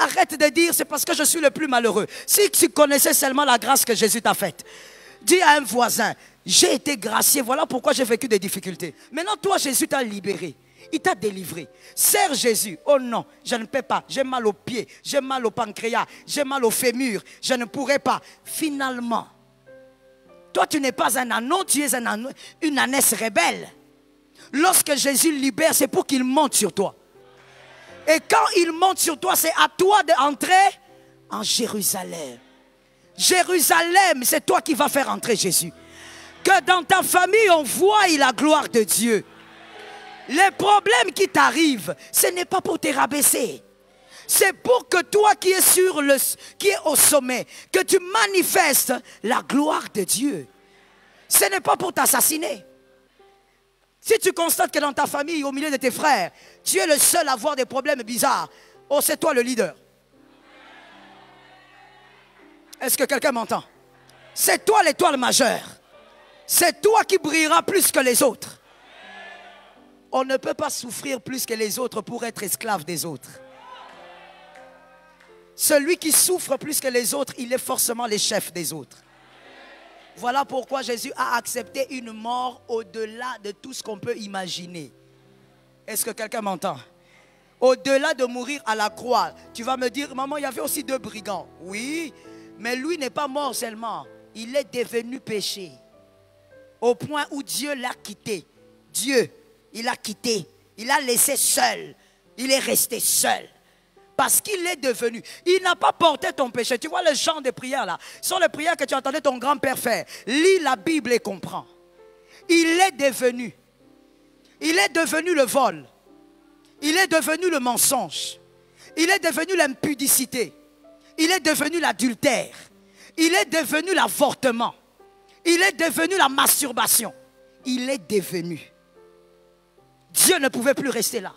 Arrête de dire c'est parce que je suis le plus malheureux. Si tu connaissais seulement la grâce que Jésus t'a faite. Dis à un voisin, j'ai été gracié, voilà pourquoi j'ai vécu des difficultés. Maintenant, toi, Jésus t'a libéré. Il t'a délivré. Sers Jésus. Oh non, je ne peux pas. J'ai mal aux pieds, j'ai mal au pancréas, j'ai mal au fémur. Je ne pourrai pas. Finalement, toi, tu n'es pas un ânon, tu es une ânesse rebelle. Lorsque Jésus libère, c'est pour qu'il monte sur toi. Et quand il monte sur toi, c'est à toi d'entrer en Jérusalem. Jérusalem, c'est toi qui vas faire entrer Jésus. Que dans ta famille, on voie la gloire de Dieu. Les problèmes qui t'arrivent, ce n'est pas pour te rabaisser. C'est pour que toi qui es au sommet, que tu manifestes la gloire de Dieu. Ce n'est pas pour t'assassiner. Si tu constates que dans ta famille, au milieu de tes frères, tu es le seul à avoir des problèmes bizarres, oh, c'est toi le leader. Est-ce que quelqu'un m'entend? C'est toi l'étoile majeure. C'est toi qui brilleras plus que les autres. On ne peut pas souffrir plus que les autres pour être esclave des autres. Celui qui souffre plus que les autres, il est forcément le chef des autres. Voilà pourquoi Jésus a accepté une mort au-delà de tout ce qu'on peut imaginer. Est-ce que quelqu'un m'entend? Au-delà de mourir à la croix, tu vas me dire, maman, il y avait aussi 2 brigands. Oui, mais lui n'est pas mort seulement. Il est devenu péché. Au point où Dieu l'a quitté. Dieu, il l'a quitté. Il l'a laissé seul. Il est resté seul. Parce qu'il est devenu. Il n'a pas porté ton péché. Tu vois le genre de prières là. Ce sont les prières que tu entendais ton grand-père faire. Lis la Bible et comprends. Il est devenu. Il est devenu le vol. Il est devenu le mensonge. Il est devenu l'impudicité. Il est devenu l'adultère. Il est devenu l'avortement. Il est devenu la masturbation. Il est devenu. Dieu ne pouvait plus rester là.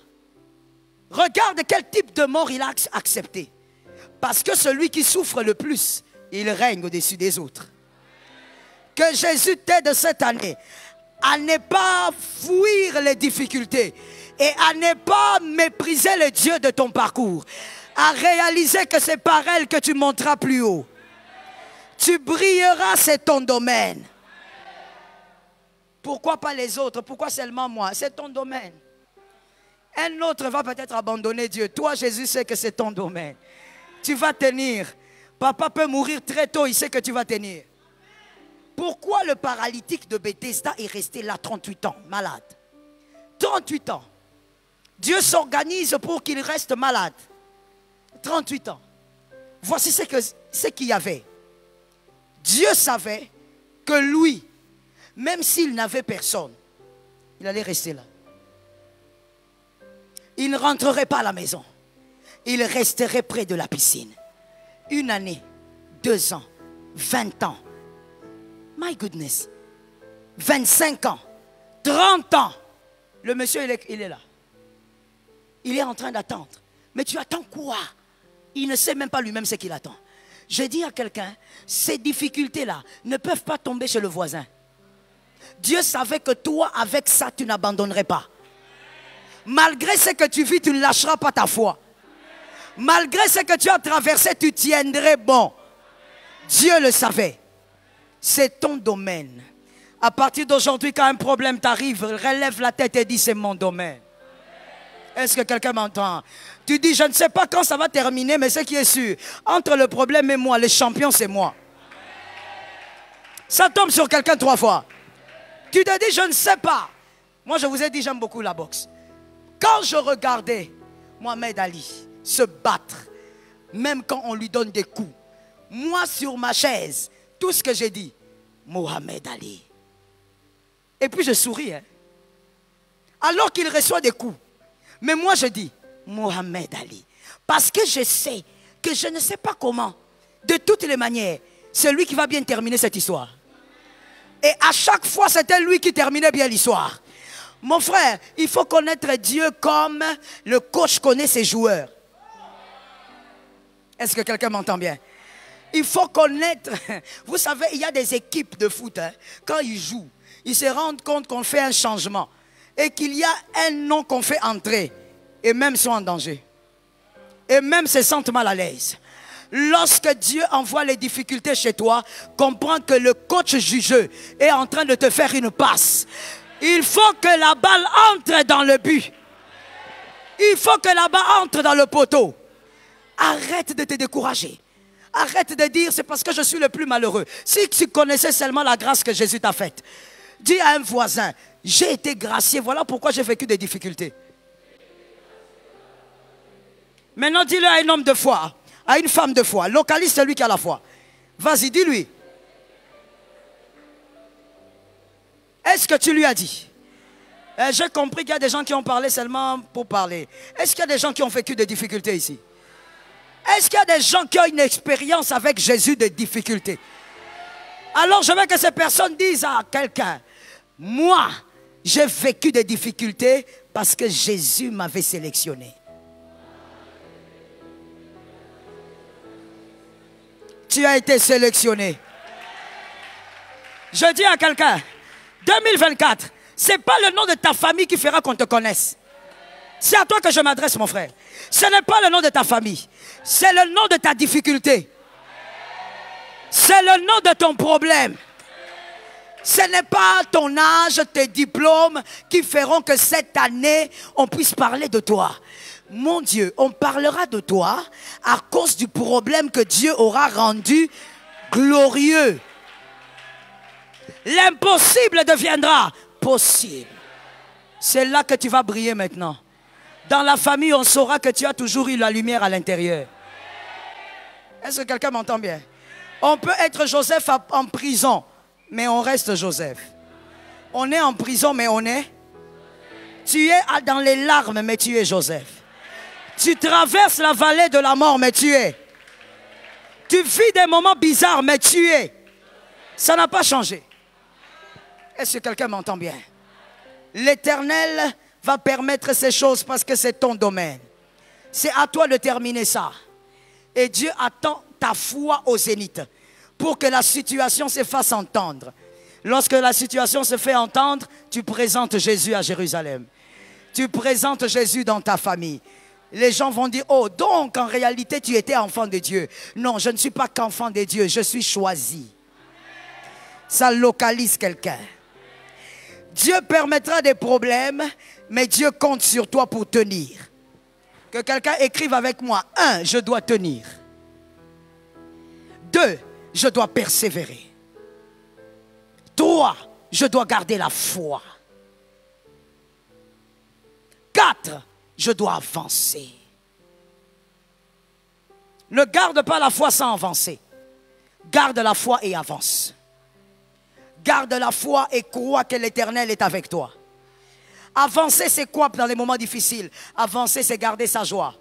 Regarde quel type de mort il a accepté. Parce que celui qui souffre le plus, il règne au-dessus des autres. Que Jésus t'aide cette année à ne pas fuir les difficultés et à ne pas mépriser le Dieu de ton parcours. À réaliser que c'est par elle que tu monteras plus haut. Tu brilleras, c'est ton domaine. Pourquoi pas les autres? Pourquoi seulement moi? C'est ton domaine. Un autre va peut-être abandonner Dieu. Toi, Jésus sait que c'est ton domaine. Tu vas tenir. Papa peut mourir très tôt, il sait que tu vas tenir. Pourquoi le paralytique de Bethesda est resté là 38 ans, malade? 38 ans. Dieu s'organise pour qu'il reste malade. 38 ans. Voici ce qu'il y avait. Dieu savait que lui, même s'il n'avait personne, il allait rester là. Il ne rentrerait pas à la maison. Il resterait près de la piscine. 1 année, 2 ans, 20 ans. My goodness. 25 ans, 30 ans. Le monsieur, il est là. Il est en train d'attendre. Mais tu attends quoi? Il ne sait même pas lui-même ce qu'il attend. Je dis à quelqu'un, ces difficultés-là ne peuvent pas tomber chez le voisin. Dieu savait que toi, avec ça, tu n'abandonnerais pas. Malgré ce que tu vis, tu ne lâcheras pas ta foi. Malgré ce que tu as traversé, tu tiendrais bon. Dieu le savait. C'est ton domaine. À partir d'aujourd'hui, quand un problème t'arrive, relève la tête et dis, c'est mon domaine. Est-ce que quelqu'un m'entend? Tu dis, je ne sais pas quand ça va terminer, mais ce qui est sûr, entre le problème et moi, le champion, c'est moi. Ça tombe sur quelqu'un 3 fois. Tu te dis, je ne sais pas. Moi, je vous ai dit, j'aime beaucoup la boxe. Quand je regardais Mohamed Ali se battre, même quand on lui donne des coups, moi, sur ma chaise, tout ce que j'ai dit, Mohamed Ali. Et puis, je souris. Hein. Alors qu'il reçoit des coups. Mais moi, je dis, Mohamed Ali. Parce que je sais que je ne sais pas comment, de toutes les manières, c'est lui qui va bien terminer cette histoire. Et à chaque fois, c'était lui qui terminait bien l'histoire. Mon frère, il faut connaître Dieu comme le coach connaît ses joueurs. Est-ce que quelqu'un m'entend bien? Il faut connaître. Vous savez, il y a des équipes de foot, hein, quand ils jouent, ils se rendent compte qu'on fait un changement et qu'il y a un nom qu'on fait entrer et même sont en danger. et même se sentent mal à l'aise. Lorsque Dieu envoie les difficultés chez toi, comprends que le coach jugeux est en train de te faire une passe. Il faut que la balle entre dans le but. Il faut que la balle entre dans le poteau. Arrête de te décourager. Arrête de dire c'est parce que je suis le plus malheureux. Si tu connaissais seulement la grâce que Jésus t'a faite. Dis à un voisin, j'ai été gracié, voilà pourquoi j'ai vécu des difficultés. Maintenant dis-le à un homme de foi, à une femme de foi. Localise celui qui a la foi. Vas-y, dis-lui. Est-ce que tu lui as dit? J'ai compris qu'il y a des gens qui ont parlé seulement pour parler. Est-ce qu'il y a des gens qui ont vécu des difficultés ici? Est-ce qu'il y a des gens qui ont une expérience avec Jésus de difficultés? Alors je veux que ces personnes disent à quelqu'un, moi, j'ai vécu des difficultés parce que Jésus m'avait sélectionné. Tu as été sélectionné. Je dis à quelqu'un, 2024, ce n'est pas le nom de ta famille qui fera qu'on te connaisse. C'est à toi que je m'adresse, mon frère. Ce n'est pas le nom de ta famille. C'est le nom de ta difficulté. C'est le nom de ton problème. Ce n'est pas ton âge, tes diplômes qui feront que cette année, on puisse parler de toi. Mon Dieu, on parlera de toi à cause du problème que Dieu aura rendu glorieux. L'impossible deviendra possible. C'est là que tu vas briller maintenant. Dans la famille, on saura que tu as toujours eu la lumière à l'intérieur. Est-ce que quelqu'un m'entend bien? On peut être Joseph en prison, mais on reste Joseph. On est en prison, mais on est... Tu es dans les larmes, mais tu es Joseph. Tu traverses la vallée de la mort, mais tu es. Tu vis des moments bizarres, mais tu es. Ça n'a pas changé. Est-ce que quelqu'un m'entend bien? L'Éternel va permettre ces choses parce que c'est ton domaine. C'est à toi de terminer ça. Et Dieu attend ta foi au zénith pour que la situation se fasse entendre. Lorsque la situation se fait entendre, tu présentes Jésus à Jérusalem. Tu présentes Jésus dans ta famille. Les gens vont dire, oh, donc en réalité tu étais enfant de Dieu. Non, je ne suis pas qu'enfant de Dieu, je suis choisi. Ça localise quelqu'un. Dieu permettra des problèmes, mais Dieu compte sur toi pour tenir. Que quelqu'un écrive avec moi. 1, je dois tenir. 2, je dois persévérer. 3, je dois garder la foi. 4, je dois avancer. Ne garde pas la foi sans avancer. Garde la foi et avance. Garde la foi et crois que l'Éternel est avec toi. Avancer, c'est quoi dans les moments difficiles? Avancer, c'est garder sa joie.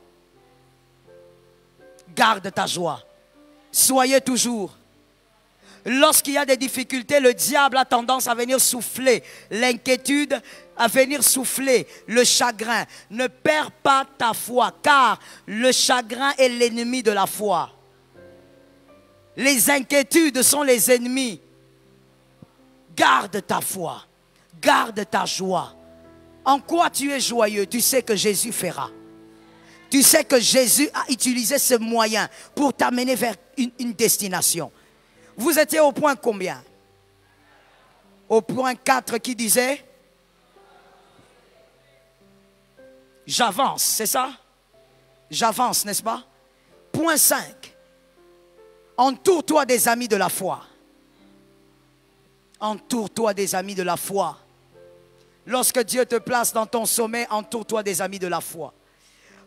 Garde ta joie. Soyez toujours. Lorsqu'il y a des difficultés, le diable a tendance à venir souffler l'inquiétude, à venir souffler le chagrin. Ne perds pas ta foi, car le chagrin est l'ennemi de la foi. Les inquiétudes sont les ennemis. Garde ta foi, garde ta joie. En quoi tu es joyeux? Tu sais que Jésus fera. Tu sais que Jésus a utilisé ce moyen pour t'amener vers une destination. Vous étiez au point combien? Au point 4 qui disait j'avance, c'est ça? J'avance, n'est-ce pas? Point 5. Entoure-toi des amis de la foi. Entoure-toi des amis de la foi. Lorsque Dieu te place dans ton sommet, entoure-toi des amis de la foi.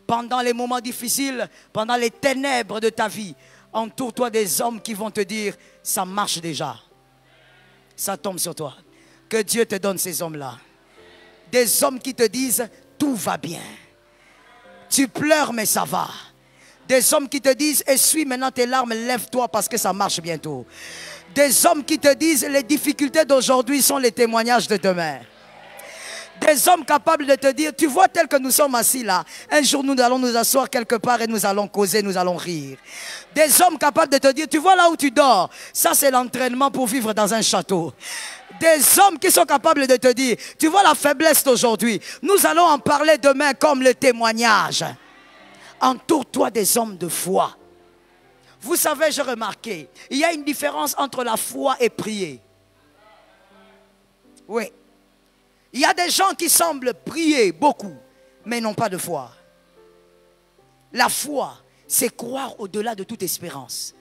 Pendant les moments difficiles, pendant les ténèbres de ta vie, entoure-toi des hommes qui vont te dire, ça marche déjà. Ça tombe sur toi. Que Dieu te donne ces hommes-là. Des hommes qui te disent, tout va bien. Tu pleures, mais ça va. Des hommes qui te disent, essuie maintenant tes larmes, lève-toi parce que ça marche bientôt. Des hommes qui te disent, les difficultés d'aujourd'hui sont les témoignages de demain. Des hommes capables de te dire, tu vois tel que nous sommes assis là, un jour nous allons nous asseoir quelque part et nous allons causer, nous allons rire. Des hommes capables de te dire, tu vois là où tu dors, ça c'est l'entraînement pour vivre dans un château. Des hommes qui sont capables de te dire, tu vois la faiblesse d'aujourd'hui, nous allons en parler demain comme le témoignage. Entoure-toi des hommes de foi. Vous savez, j'ai remarqué, il y a une différence entre la foi et prier. Oui. Il y a des gens qui semblent prier beaucoup, mais n'ont pas de foi. La foi, c'est croire au-delà de toute espérance.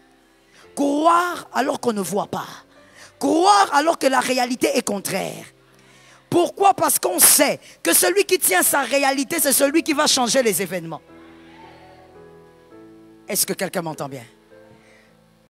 Croire alors qu'on ne voit pas. Croire alors que la réalité est contraire. Pourquoi? Parce qu'on sait que celui qui tient sa réalité, c'est celui qui va changer les événements. Est-ce que quelqu'un m'entend bien?